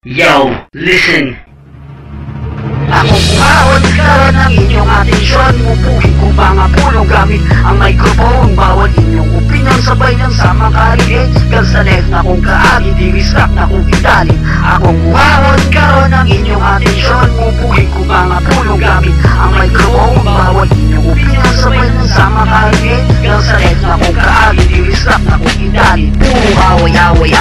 Yo, listen. Akong buhaon, karon ang inyong atensyon. Mupuhin ko mga pulong gamit ang microphone. Bawal inyong opinion, sabay lang sa makarigate. Kag sa left na kong kaagi, di-restract na kong idalin. Akong buhaon, karon ang inyong atensyon. Mupuhin ko mga pulong gamit ang microphone. Bawal inyong opinion, sabay lang sa makarigate. Kag sa left na kong kaagi, di-restract na kong idalin. Puro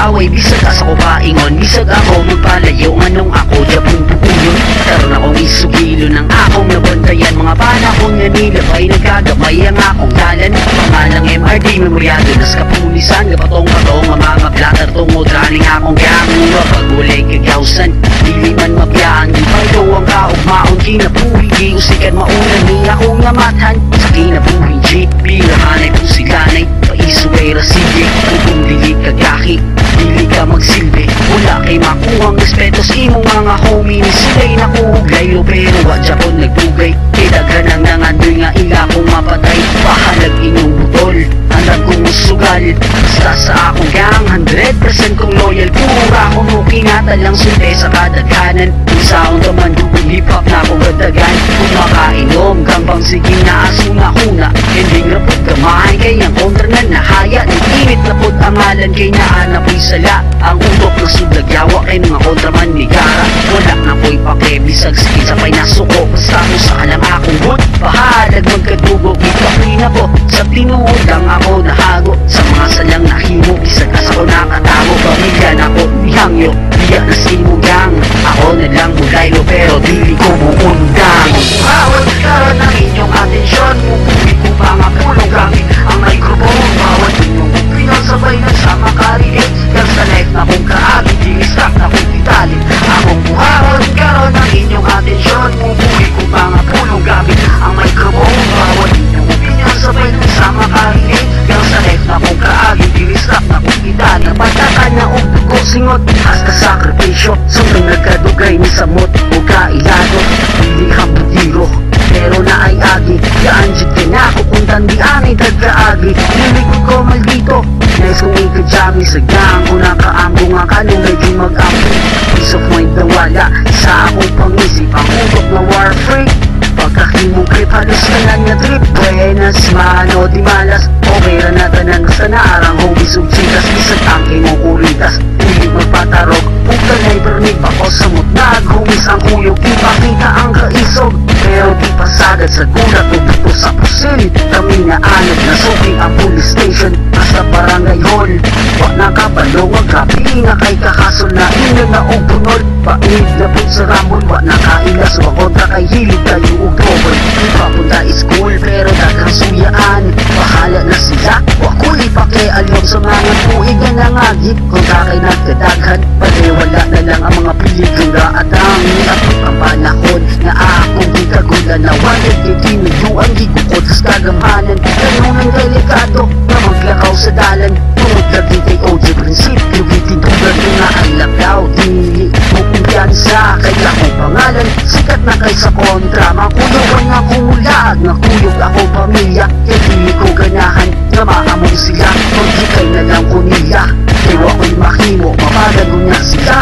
away, bisag asa ko paingon. Bisag ako magpalayo, anong ako Japong pupuyon. Karon akong isugilo ng akong nabantayan. Mga panahon nga nilabay, nagkagamay ang akong dalan. Pangalang MRD, memoryado nas kapulisan. Kapatong-patong, ang mga blatter tungod raning akong gamura. Pag-ulay kagawsan, dili man mabiyaan. Di pa ito ang kaugmaon, kinabuhi. Di usikan maulan, ni akong namatan. Sa kinabuhi, G, pirahanay po silanay. Paisugay rasige, kung dili kagaki. Dili ka magsilbi, wala kay makuhang respeto sa imong mga homie. Ni sila'y nakuhuglaylo pero wadya po nagdugay. Kidaghan ang nangandoy nga ila kong mapatay. Pahalag inyong butol, handag kong musugal. Basta sa akong gang, 100% kong loyal. Pura akong mukingatan lang sunte sa kadaghanan. Kung saon ka man dugong hip-hop na akong gadagan. Kung makainom, gambang sige na asuna huna. Hindi rapod kamahay kay ang kontra na nahaya. Nag-init na pod ang ngalan kay naana po'y sala. Ang utok na sudlagyawa kay mga kontraman ni Gara. Wala na po'y pakebisag sige sa pay nasuko. Basta mo sa alam akong good. Pahalag magkadugo, ikapoy na po. Sa tinuod lang ako nahago. Sa mga salang nahimo, bisag asa ko nakatago. Pamilya na ko, nihangyo, diya na simugang. Ako na lang bulaylo pero dili ko buundang. Bawal karon ang inyong atensyon. Mupuhin ko mga pulong gamit ang microphone. Bawal inyong opinion, sabay na sa makarigate. Kag sa life na kong kaagi, di-restract na kong italin. Akong buhaon karon ang inyong atensyon. Mupuhin ko mga pulong gamit ang microphone. Bawal inyong opinion, sabay na sa makarigate. Kag sa life na kong kaagi, di-restract na kong italin. Patakan na og dugo singot, hasta sakripisyo. Sundang nagkadugay ni samot o kailado. Dili hambudiro pero na ay agi. Yaan jud kay nako kung tandian ay dagkaagi. Niligod ko maldito, nice kong ikadjami sa gang. Kung nakaambo nga kanunay di mag-ampo. Peace of mind na wala sa akong pangisip. Ang utok na war freak, pagkahimong creep halos kanan nga trip. Buenas mano di malas, okay ra na tanan sa naarang homies ug chikas. Bisag ang imong kuritas, hindi magpatarok. Pagkanay pernig pa ko sa mutnag. Homies ang uyog, di pakita ang kaisog. Pero di pasagad sa gulat o dito sa pusil. Kami na anod na suki ang police station. Nasa barangay hall, wa nakabalong gabi nga kay kakasol na ina na og punol. Painid na po sa ramon, wa nakailas. Wa kontra kay hilig kayo og trouble. Di papunta school pero daghang suyaan. Bahala na sila, wa ko ipakialam sa mga tuig na nangagit. Kung kakay nagkadaghan, pati wala na lang ang mga peligro at ang niabot ang panahon na akong kagulan na wanag kay tinuduan gigukod sa kagamanan. Kanunang delikado na maglakaw sa dalan. Tungod lagi kay OG prinsipyo, gitindugan ko na ang lakaw. Dili mo kumpiyansa kay akong pangalan. Sikat na kay sa kontra, makuyogan na kumulag. Nakuyog ako pamilya, kaya dili ko ganahan na maamong sila. Kung di kay na lang ko nila, kaya ako'y mahimo, mapagano niya sila.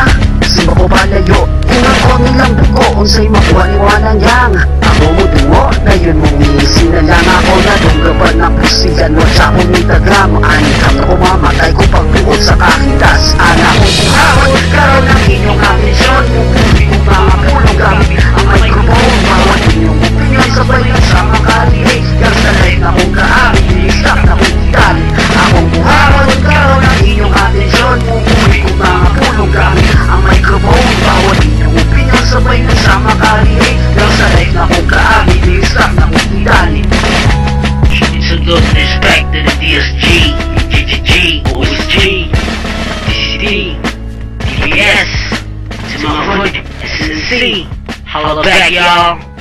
Simba ko palayo, tingnan ko nilang dugo. Unsay makuha-iwanan yang ako mo dungo, ngayon mong iisin na lang ako. Nadunggaban na pusigan, watch ako ni tagram. Anikang ako mamatay ko pagbuot sa kakitas. Anak ko buhawan, karon ang inyong atensyon. Mupuhin ko mga pulong gamit ang microphone. Bawat inyong opinion, sabay lang sa makarigate. Kag sa life na kong kaari, i-stop na kong itali. Akong buhawan, karon ang inyong atensyon. Mupuhin ko mga pulong gamit ang microphone. Bawat inyong opinion, sabay lang sa makarigate. Kag sa life na kong kaari, i-stop na kong itali. Salute and respect to the DSG, GGG, OSG, DCD, DBS, to my hood, SNC. Holla back, y'all.